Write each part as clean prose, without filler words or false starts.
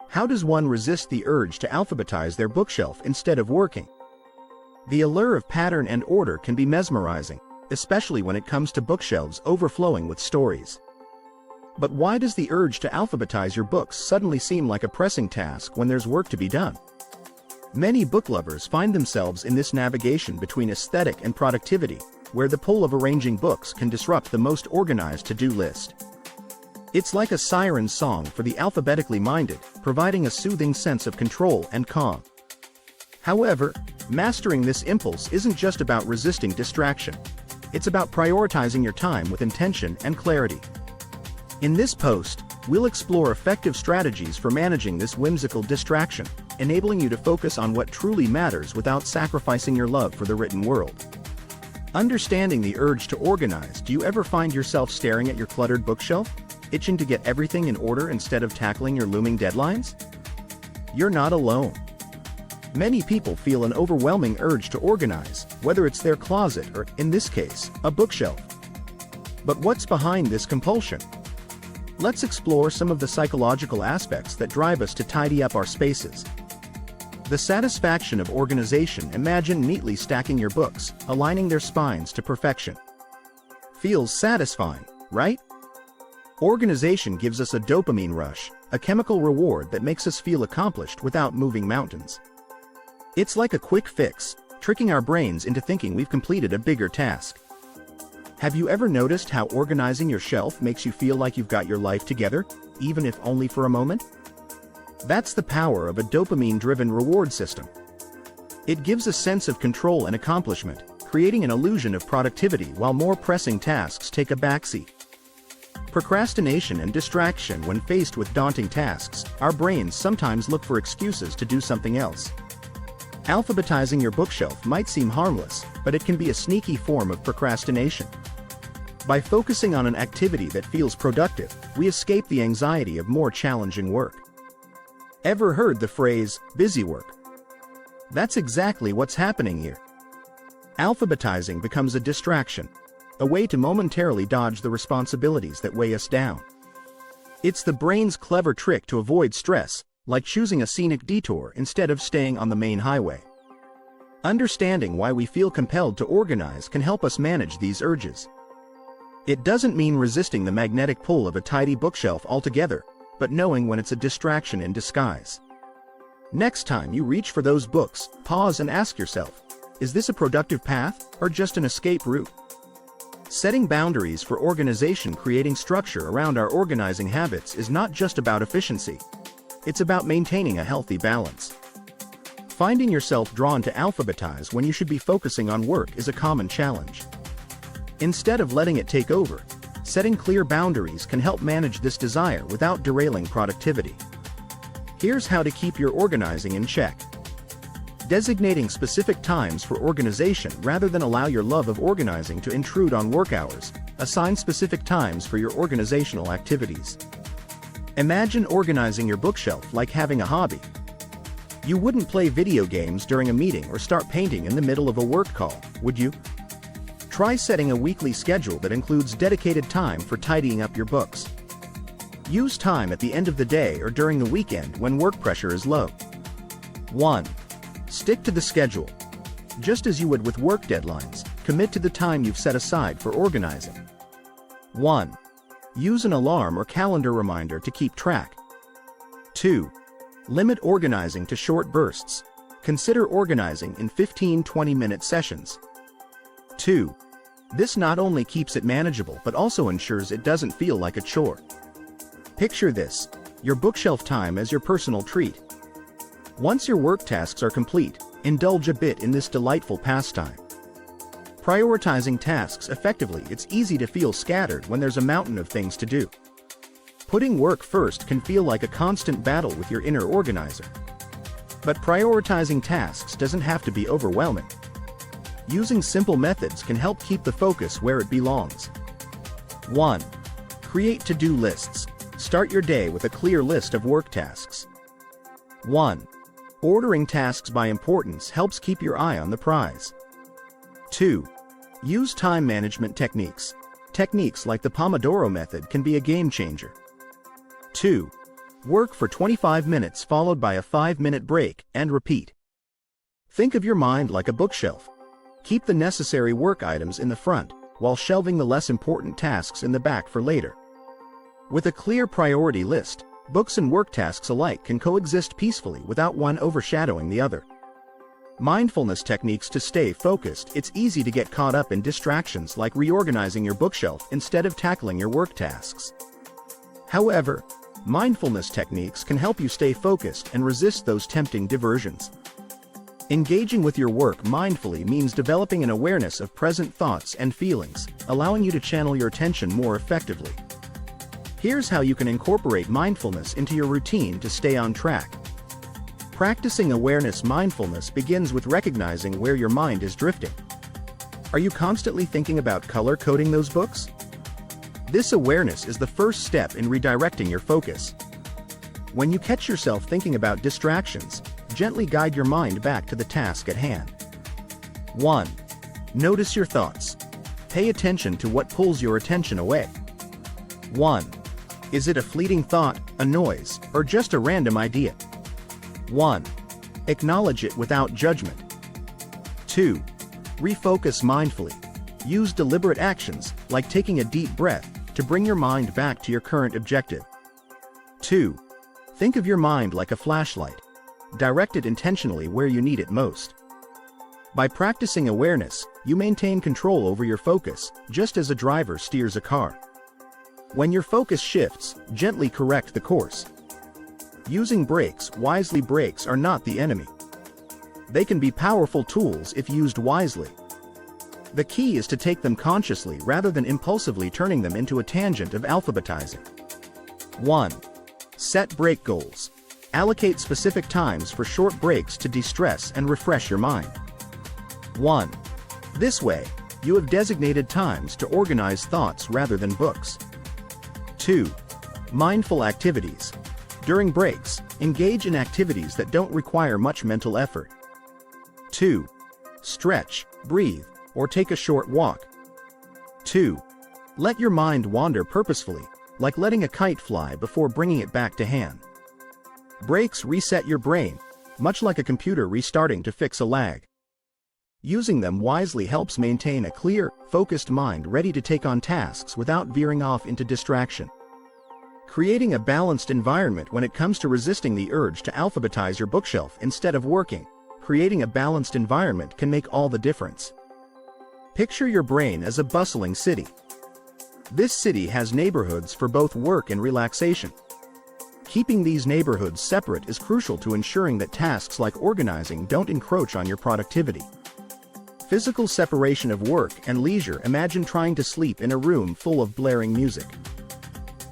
How does one resist the urge to alphabetize their bookshelf instead of working? The allure of pattern and order can be mesmerizing, especially when it comes to bookshelves overflowing with stories. But why does the urge to alphabetize your books suddenly seem like a pressing task when there's work to be done? Many book lovers find themselves in this navigation between aesthetic and productivity, where the pull of arranging books can disrupt the most organized to-do list. It's like a siren song for the alphabetically minded, providing a soothing sense of control and calm. However, mastering this impulse isn't just about resisting distraction. It's about prioritizing your time with intention and clarity. In this post, we'll explore effective strategies for managing this whimsical distraction, enabling you to focus on what truly matters without sacrificing your love for the written world. Understanding the urge to organize. Do you ever find yourself staring at your cluttered bookshelf, itching to get everything in order instead of tackling your looming deadlines? You're not alone. Many people feel an overwhelming urge to organize, whether it's their closet or, in this case, a bookshelf. But what's behind this compulsion? Let's explore some of the psychological aspects that drive us to tidy up our spaces. The satisfaction of organization. Imagine neatly stacking your books, aligning their spines to perfection. Feels satisfying, right? Organization gives us a dopamine rush, a chemical reward that makes us feel accomplished without moving mountains. It's like a quick fix, tricking our brains into thinking we've completed a bigger task. Have you ever noticed how organizing your shelf makes you feel like you've got your life together, even if only for a moment? That's the power of a dopamine-driven reward system. It gives a sense of control and accomplishment, creating an illusion of productivity while more pressing tasks take a backseat. Procrastination and distraction. When faced with daunting tasks, our brains sometimes look for excuses to do something else. Alphabetizing your bookshelf might seem harmless, but it can be a sneaky form of procrastination. By focusing on an activity that feels productive, we escape the anxiety of more challenging work. Ever heard the phrase, busy work? That's exactly what's happening here. Alphabetizing becomes a distraction, a way to momentarily dodge the responsibilities that weigh us down. It's the brain's clever trick to avoid stress, like choosing a scenic detour instead of staying on the main highway. Understanding why we feel compelled to organize can help us manage these urges. It doesn't mean resisting the magnetic pull of a tidy bookshelf altogether, but knowing when it's a distraction in disguise. Next time you reach for those books, pause and ask yourself, is this a productive path, or just an escape route? Setting boundaries for organization. Creating structure around our organizing habits is not just about efficiency. It's about maintaining a healthy balance. Finding yourself drawn to alphabetize when you should be focusing on work is a common challenge. Instead of letting it take over, setting clear boundaries can help manage this desire without derailing productivity. Here's how to keep your organizing in check. Designating specific times for organization. Rather than allow your love of organizing to intrude on work hours, assign specific times for your organizational activities. Imagine organizing your bookshelf like having a hobby. You wouldn't play video games during a meeting or start painting in the middle of a work call, would you? Try setting a weekly schedule that includes dedicated time for tidying up your books. Use time at the end of the day or during the weekend when work pressure is low. 1. Stick to the schedule. Just as you would with work deadlines, commit to the time you've set aside for organizing. 1. Use an alarm or calendar reminder to keep track. 2. Limit organizing to short bursts. Consider organizing in 15-20-minute sessions. 2. This not only keeps it manageable but also ensures it doesn't feel like a chore. Picture this, your bookshelf time as your personal treat. Once your work tasks are complete, indulge a bit in this delightful pastime. Prioritizing tasks effectively. It's easy to feel scattered when there's a mountain of things to do. Putting work first can feel like a constant battle with your inner organizer. But prioritizing tasks doesn't have to be overwhelming. Using simple methods can help keep the focus where it belongs. 1. Create to-do lists. Start your day with a clear list of work tasks. 1. Ordering tasks by importance helps keep your eye on the prize. 2. Use time management techniques. Techniques like the Pomodoro method can be a game changer. 2. Work for 25 minutes followed by a 5-minute break, and repeat. Think of your mind like a bookshelf. Keep the necessary work items in the front, while shelving the less important tasks in the back for later. With a clear priority list, books and work tasks alike can coexist peacefully without one overshadowing the other. Mindfulness techniques to stay focused. It's easy to get caught up in distractions like reorganizing your bookshelf instead of tackling your work tasks. However, mindfulness techniques can help you stay focused and resist those tempting diversions. Engaging with your work mindfully means developing an awareness of present thoughts and feelings, allowing you to channel your attention more effectively. Here's how you can incorporate mindfulness into your routine to stay on track. Practicing awareness mindfulness begins with recognizing where your mind is drifting. Are you constantly thinking about color coding those books? This awareness is the first step in redirecting your focus. When you catch yourself thinking about distractions, gently guide your mind back to the task at hand. 1. Notice your thoughts. Pay attention to what pulls your attention away. 1. Is it a fleeting thought, a noise, or just a random idea? 1. Acknowledge it without judgment. 2. Refocus mindfully. Use deliberate actions, like taking a deep breath, to bring your mind back to your current objective. 2. Think of your mind like a flashlight. Direct it intentionally where you need it most. By practicing awareness, you maintain control over your focus, just as a driver steers a car. When your focus shifts, gently correct the course. Using brakes wisely. Brakes are not the enemy. They can be powerful tools if used wisely. The key is to take them consciously rather than impulsively turning them into a tangent of alphabetizing. 1. Set break goals. Allocate specific times for short breaks to de-stress and refresh your mind. 1. This way, you have designated times to organize thoughts rather than books. 2. Mindful activities. During breaks, engage in activities that don't require much mental effort. 2. Stretch, breathe, or take a short walk. 2. Let your mind wander purposefully, like letting a kite fly before bringing it back to hand. Breaks reset your brain, much like a computer restarting to fix a lag. Using them wisely helps maintain a clear, focused mind ready to take on tasks without veering off into distraction. Creating a balanced environment when it comes to resisting the urge to alphabetize your bookshelf instead of working. Creating a balanced environment can make all the difference. Picture your brain as a bustling city. This city has neighborhoods for both work and relaxation. Keeping these neighborhoods separate is crucial to ensuring that tasks like organizing don't encroach on your productivity. Physical separation of work and leisure. Imagine trying to sleep in a room full of blaring music.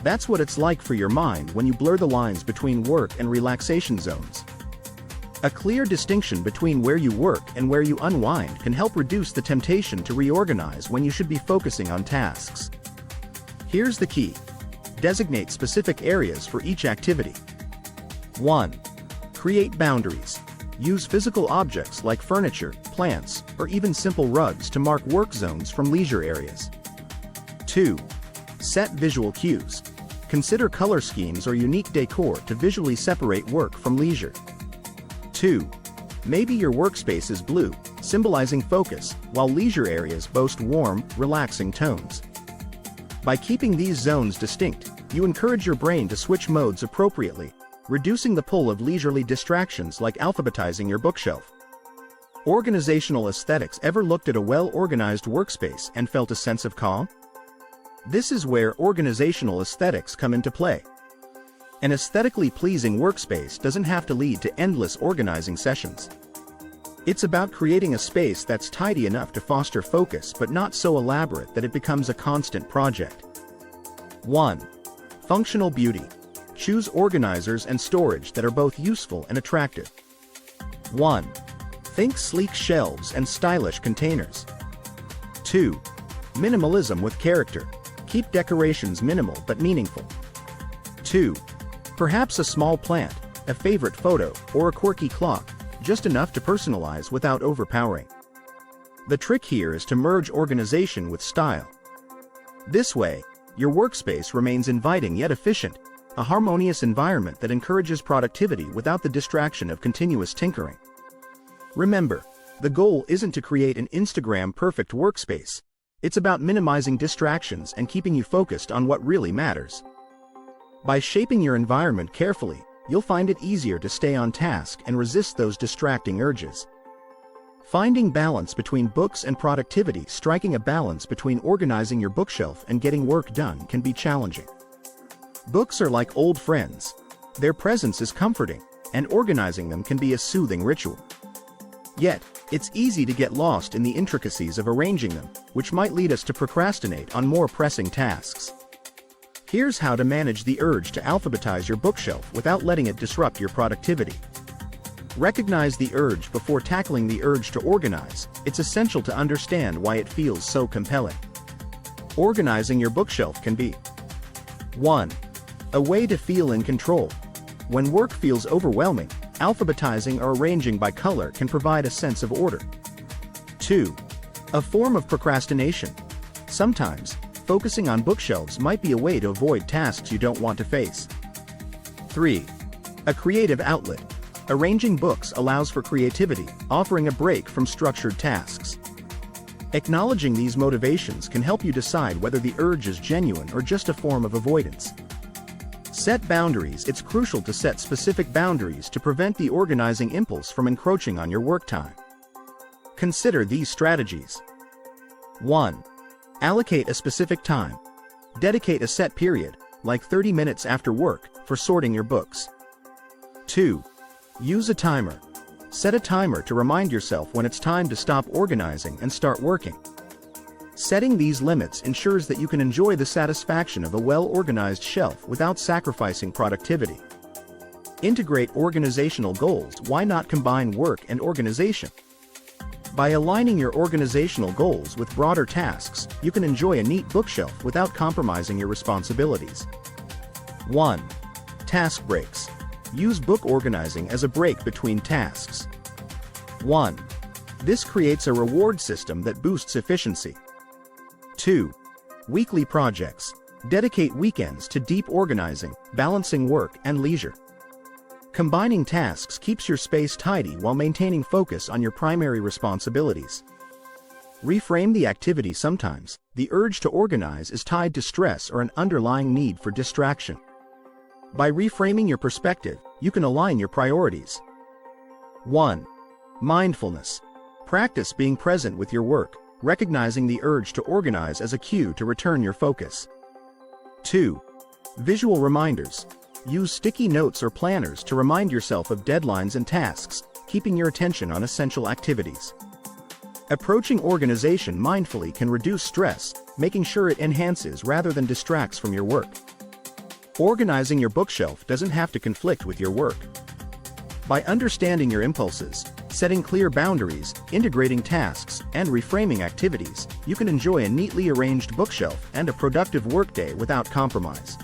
That's what it's like for your mind when you blur the lines between work and relaxation zones. A clear distinction between where you work and where you unwind can help reduce the temptation to reorganize when you should be focusing on tasks. Here's the key. Designate specific areas for each activity. 1. Create boundaries. Use physical objects like furniture, plants, or even simple rugs to mark work zones from leisure areas. 2. Set visual cues. Consider color schemes or unique decor to visually separate work from leisure. 2. Maybe your workspace is blue, symbolizing focus, while leisure areas boast warm, relaxing tones. By keeping these zones distinct, you encourage your brain to switch modes appropriately, reducing the pull of leisurely distractions like alphabetizing your bookshelf. Organizational aesthetics. Ever looked at a well-organized workspace and felt a sense of calm? This is where organizational aesthetics come into play. An aesthetically pleasing workspace doesn't have to lead to endless organizing sessions. It's about creating a space that's tidy enough to foster focus but not so elaborate that it becomes a constant project. 1. Functional beauty. Choose organizers and storage that are both useful and attractive. 1. Think sleek shelves and stylish containers. 2. Minimalism with character. Keep decorations minimal but meaningful. 2. Perhaps a small plant, a favorite photo, or a quirky clock, just enough to personalize without overpowering. The trick here is to merge organization with style. This way, your workspace remains inviting yet efficient, a harmonious environment that encourages productivity without the distraction of continuous tinkering. Remember, the goal isn't to create an Instagram-perfect workspace. It's about minimizing distractions and keeping you focused on what really matters. By shaping your environment carefully, you'll find it easier to stay on task and resist those distracting urges. Finding balance between books and productivity. Striking a balance between organizing your bookshelf and getting work done can be challenging. Books are like old friends. Their presence is comforting, and organizing them can be a soothing ritual. Yet, it's easy to get lost in the intricacies of arranging them, which might lead us to procrastinate on more pressing tasks. Here's how to manage the urge to alphabetize your bookshelf without letting it disrupt your productivity. Recognize the urge before tackling the urge to organize. It's essential to understand why it feels so compelling. Organizing your bookshelf can be 1. A way to feel in control. When work feels overwhelming, alphabetizing or arranging by color can provide a sense of order. 2. A form of procrastination. Sometimes, focusing on bookshelves might be a way to avoid tasks you don't want to face. 3. A creative outlet. Arranging books allows for creativity, offering a break from structured tasks. Acknowledging these motivations can help you decide whether the urge is genuine or just a form of avoidance. Set boundaries. It's crucial to set specific boundaries to prevent the organizing impulse from encroaching on your work time. Consider these strategies. 1. Allocate a specific time. Dedicate a set period, like 30 minutes after work, for sorting your books. 2. Use a timer. Set a timer to remind yourself when it's time to stop organizing and start working. Setting these limits ensures that you can enjoy the satisfaction of a well-organized shelf without sacrificing productivity. Integrate organizational goals. Why not combine work and organization? By aligning your organizational goals with broader tasks, you can enjoy a neat bookshelf without compromising your responsibilities. 1. Task breaks. Use book organizing as a break between tasks. 1. This creates a reward system that boosts efficiency. 2. Weekly projects. Dedicate weekends to deep organizing, balancing work and leisure. Combining tasks keeps your space tidy while maintaining focus on your primary responsibilities. Reframe the activity. Sometimes, the urge to organize is tied to stress or an underlying need for distraction. By reframing your perspective, you can align your priorities. 1. Mindfulness. Practice being present with your work, recognizing the urge to organize as a cue to return your focus. 2. Visual reminders. Use sticky notes or planners to remind yourself of deadlines and tasks, keeping your attention on essential activities. Approaching organization mindfully can reduce stress, making sure it enhances rather than distracts from your work. Organizing your bookshelf doesn't have to conflict with your work. By understanding your impulses, setting clear boundaries, integrating tasks, and reframing activities, you can enjoy a neatly arranged bookshelf and a productive workday without compromise.